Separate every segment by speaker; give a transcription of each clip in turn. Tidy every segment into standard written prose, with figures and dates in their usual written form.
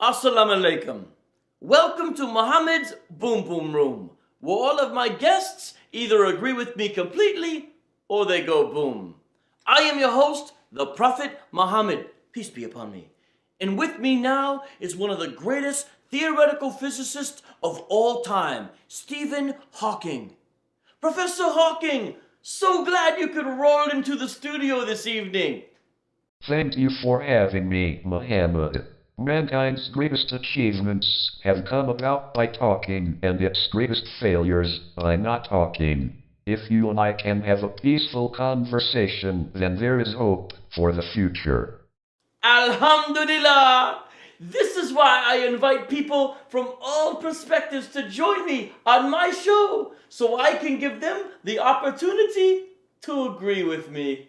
Speaker 1: Assalamu alaikum. Welcome to Muhammad's Boom Boom Room, where all of my guests either agree with me completely or they go boom. I am your host, the Prophet Muhammad, peace be upon me. And with me now is one of the greatest theoretical physicists of all time, Stephen Hawking. Professor Hawking, so glad you could roll into the studio this evening.
Speaker 2: Thank you for having me, Muhammad. Mankind's greatest achievements have come about by talking, and its greatest failures by not talking. If you and I can have a peaceful conversation, then there is hope for the future.
Speaker 1: Alhamdulillah! This is why I invite people from all perspectives to join me on my show, so I can give them the opportunity to agree with me.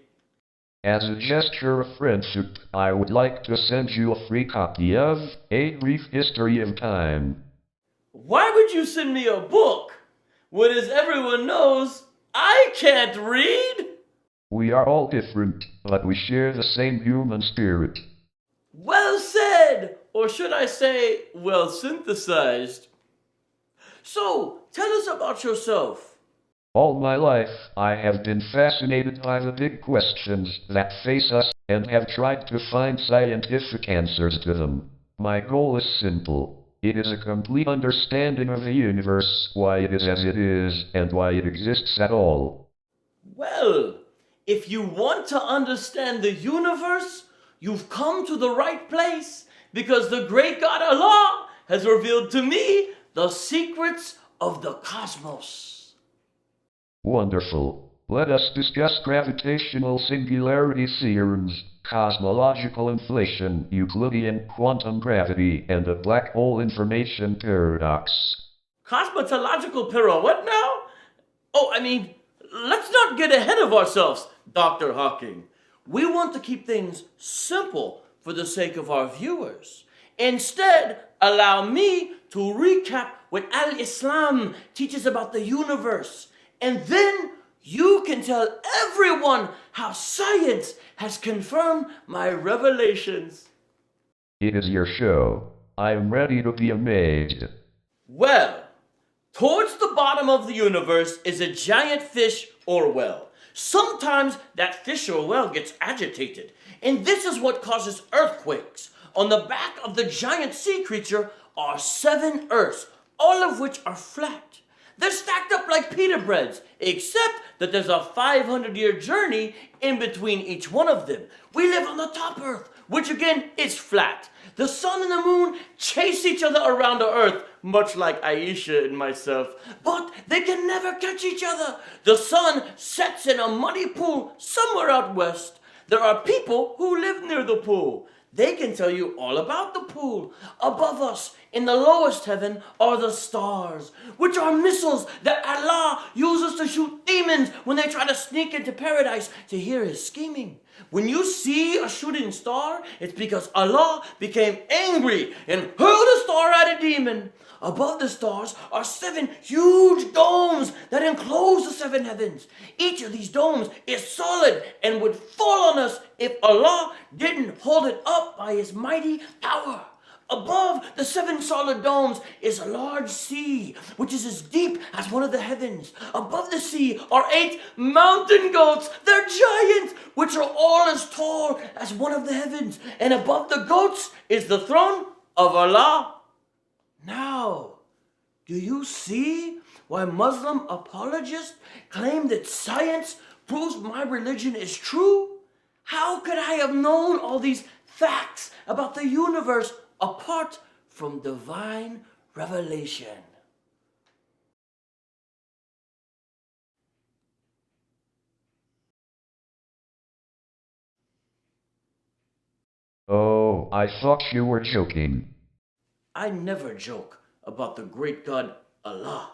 Speaker 2: As a gesture of friendship, I would like to send you a free copy of A Brief History of Time.
Speaker 1: Why would you send me a book when, as everyone knows, I can't read?
Speaker 2: We are all different, but we share the same human spirit.
Speaker 1: Well said! Or should I say, well synthesized. So, tell us about yourself.
Speaker 2: All my life, I have been fascinated by the big questions that face us and have tried to find scientific answers to them. My goal is simple. It is a complete understanding of the universe, why it is as it is, and why it exists at all.
Speaker 1: Well, if you want to understand the universe, you've come to the right place, because the great God Allah has revealed to me the secrets of the cosmos.
Speaker 2: Wonderful. Let us discuss gravitational singularity theorems, cosmological inflation, Euclidean quantum gravity, and the black hole information paradox.
Speaker 1: Cosmetological para what now? Let's not get ahead of ourselves, Dr. Hawking. We want to keep things simple for the sake of our viewers. Instead, allow me to recap what Al-Islam teaches about the universe. And then you can tell everyone how science has confirmed my revelations.
Speaker 2: It is your show. I am ready to be amazed.
Speaker 1: Well, towards the bottom of the universe is a giant fish or well. Sometimes that fish or well gets agitated, and this is what causes earthquakes. On the back of the giant sea creature are 7 Earths, all of which are flat. They're stacked up like pita breads, except that there's a 500-year journey in between each one of them. We live on the top Earth, which again is flat. The sun and the moon chase each other around the Earth, much like Aisha and myself, but they can never catch each other. The sun sets in a muddy pool somewhere out west. There are people who live near the pool. They can tell you all about the pool. Above us, in the lowest heaven, are the stars, which are missiles that Allah uses to shoot demons when they try to sneak into paradise to hear his scheming. When you see a shooting star, it's because Allah became angry and hurled a star at a demon. Above the stars are 7 huge domes that enclose the 7 heavens. Each of these domes is solid and would fall on us if Allah didn't hold it up by his mighty power. Above the 7 solid domes is a large sea, which is as deep as one of the heavens. Above the sea are 8 mountain goats. They're giants, which are all as tall as one of the heavens. And above the goats is the throne of Allah. Now, do you see why Muslim apologists claim that science proves my religion is true? How could I have known all these facts about the universe apart from divine revelation?
Speaker 2: Oh, I thought you were joking.
Speaker 1: I never joke about the great God Allah.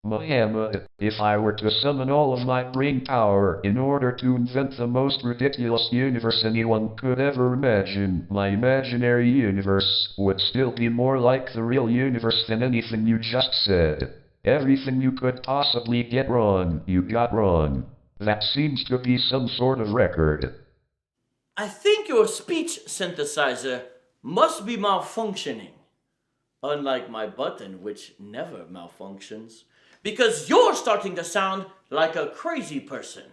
Speaker 2: Muhammad, if I were to summon all of my brain power in order to invent the most ridiculous universe anyone could ever imagine, my imaginary universe would still be more like the real universe than anything you just said. Everything you could possibly get wrong, you got wrong. That seems to be some sort of record.
Speaker 1: I think your speech synthesizer must be malfunctioning, unlike my button, which never malfunctions, because you're starting to sound like a crazy person.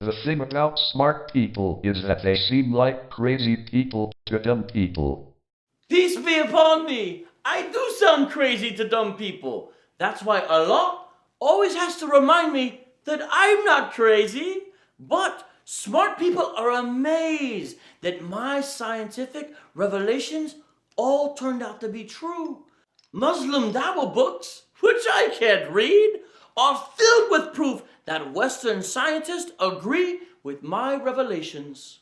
Speaker 2: The thing about smart people is that they seem like crazy people to dumb people.
Speaker 1: Peace be upon me! I do sound crazy to dumb people. That's why Allah always has to remind me that I'm not crazy. But smart people are amazed that my scientific revelations all turned out to be true. Muslim dawah books, which I can't read, are filled with proof that Western scientists agree with my revelations.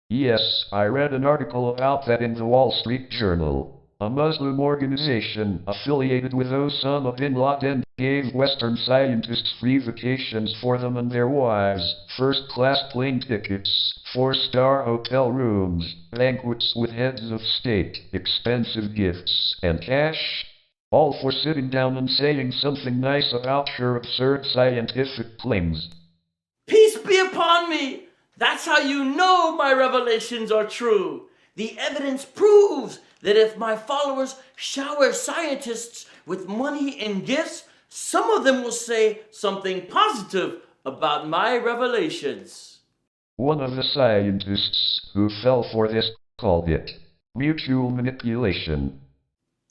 Speaker 2: Yes, I read an article about that in the Wall Street Journal. A Muslim organization affiliated with Osama bin Laden gave Western scientists free vacations for them and their wives, first-class plane tickets, four-star hotel rooms, banquets with heads of state, expensive gifts, and cash. All for sitting down and saying something nice about your absurd scientific claims.
Speaker 1: Peace be upon me! That's how you know my revelations are true. The evidence proves that if my followers shower scientists with money and gifts, some of them will say something positive about my revelations.
Speaker 2: One of the scientists who fell for this called it mutual manipulation.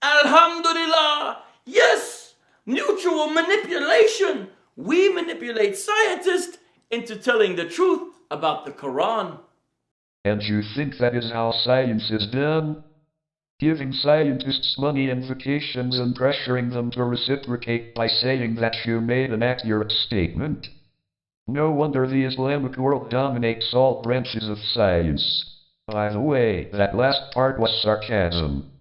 Speaker 1: Alhamdulillah! Yes! Mutual manipulation! We manipulate scientists into telling the truth about the Quran.
Speaker 2: And you think that is how science is done? Giving scientists money and vacations and pressuring them to reciprocate by saying that you made an accurate statement? No wonder the Islamic world dominates all branches of science. By the way, that last part was sarcasm.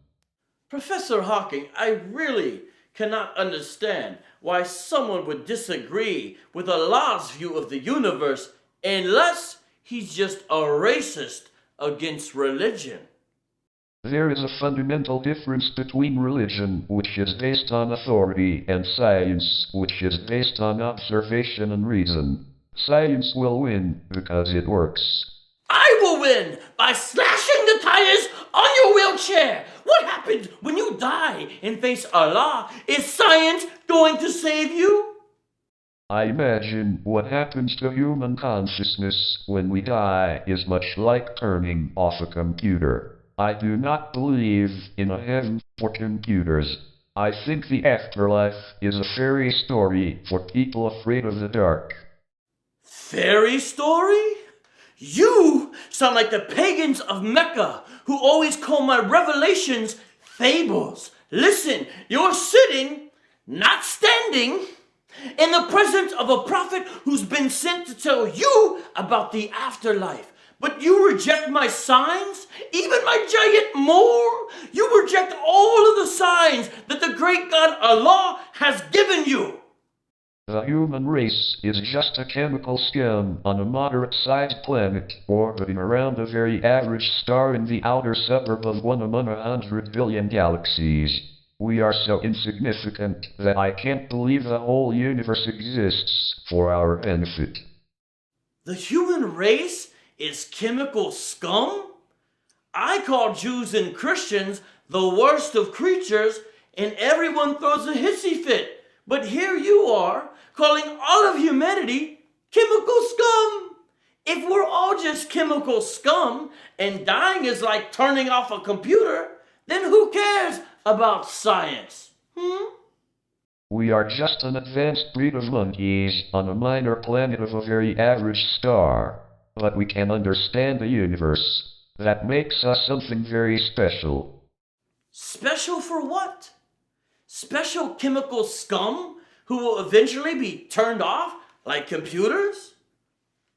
Speaker 1: Professor Hawking, I really cannot understand why someone would disagree with Allah's view of the universe unless he's just a racist against religion.
Speaker 2: There is a fundamental difference between religion, which is based on authority, and science, which is based on observation and reason. Science will win because it works.
Speaker 1: I will win by slashing the tires on your wheelchair. What happens when you die and face Allah? Is science going to save you?
Speaker 2: I imagine what happens to human consciousness when we die is much like turning off a computer. I do not believe in a heaven for computers. I think the afterlife is a fairy story for people afraid of the dark.
Speaker 1: Fairy story? You sound like the pagans of Mecca who always call my revelations fables. Listen, you're sitting, not standing, in the presence of a prophet who's been sent to tell you about the afterlife. But you reject my signs, even my giant more. You reject all of the signs that the great God Allah has given you.
Speaker 2: The human race is just a chemical scum on a moderate-sized planet orbiting around a very average star in the outer suburb of one among 100 billion galaxies. We are so insignificant that I can't believe the whole universe exists for our benefit.
Speaker 1: The human race is chemical scum? I call Jews and Christians the worst of creatures, and everyone throws a hissy fit. But here you are, calling all of humanity chemical scum. If we're all just chemical scum, and dying is like turning off a computer, then who cares about science?
Speaker 2: We are just an advanced breed of monkeys on a minor planet of a very average star. But we can understand the universe. That makes us something very special.
Speaker 1: Special for what? Special chemical scum who will eventually be turned off like computers?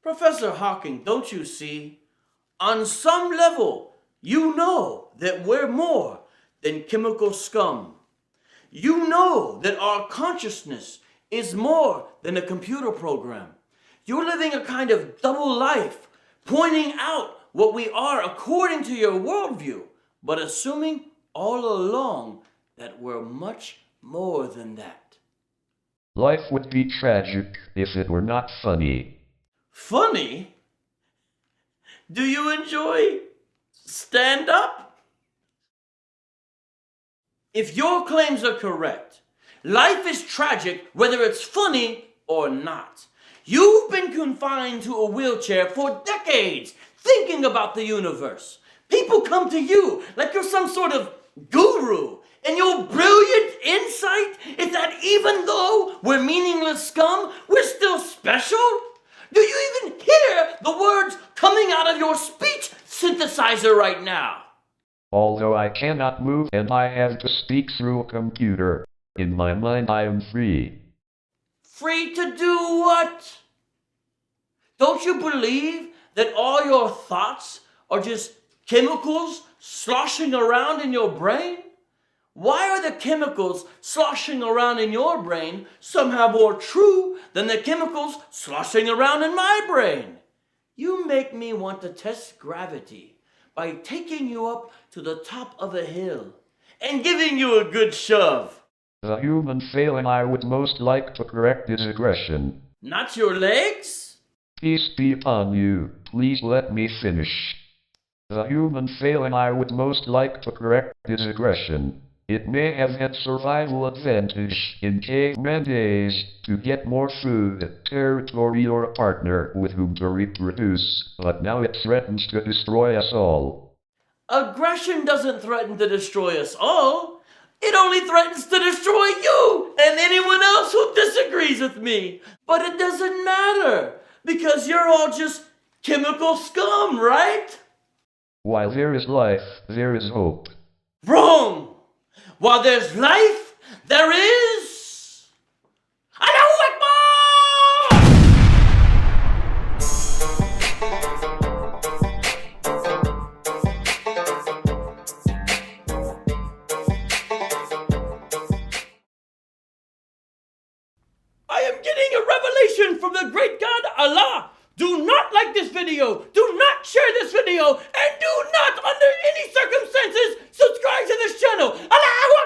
Speaker 1: Professor Hawking, don't you see? On some level, you know that we're more than chemical scum. You know that our consciousness is more than a computer program. You're living a kind of double life, pointing out what we are according to your worldview, but assuming all along that we're much more than that.
Speaker 2: Life would be tragic if it were not funny.
Speaker 1: Funny? Do you enjoy stand-up? If your claims are correct, life is tragic whether it's funny or not. You've been confined to a wheelchair for decades, thinking about the universe. People come to you like you're some sort of guru, and your brilliant insight is that even though we're meaningless scum, we're still special? Do you even hear the words coming out of your speech synthesizer right now?
Speaker 2: Although I cannot move and I have to speak through a computer, in my mind I am free.
Speaker 1: Free to do what? Don't you believe that all your thoughts are just chemicals sloshing around in your brain? Why are the chemicals sloshing around in your brain somehow more true than the chemicals sloshing around in my brain? You make me want to test gravity by taking you up to the top of a hill and giving you a good shove.
Speaker 2: The human failing I would most like to correct is aggression.
Speaker 1: Not your legs?
Speaker 2: Peace be upon you, please let me finish. The human failing I would most like to correct is aggression. It may have had survival advantage in caveman days to get more food, territory, or a partner with whom to reproduce, but now it threatens to destroy us all.
Speaker 1: Aggression doesn't threaten to destroy us all. It only threatens to destroy you and anyone else who disagrees with me. But it doesn't matter, because you're all just chemical scum, right?
Speaker 2: While there is life, there is hope.
Speaker 1: Wrong! While there's life, there is... Allahu Akbar! I am getting a revelation from the great God Allah. Do not like this video, do not share this video, and do not, under any circumstances, subscribe to this channel. Allahu Akbar!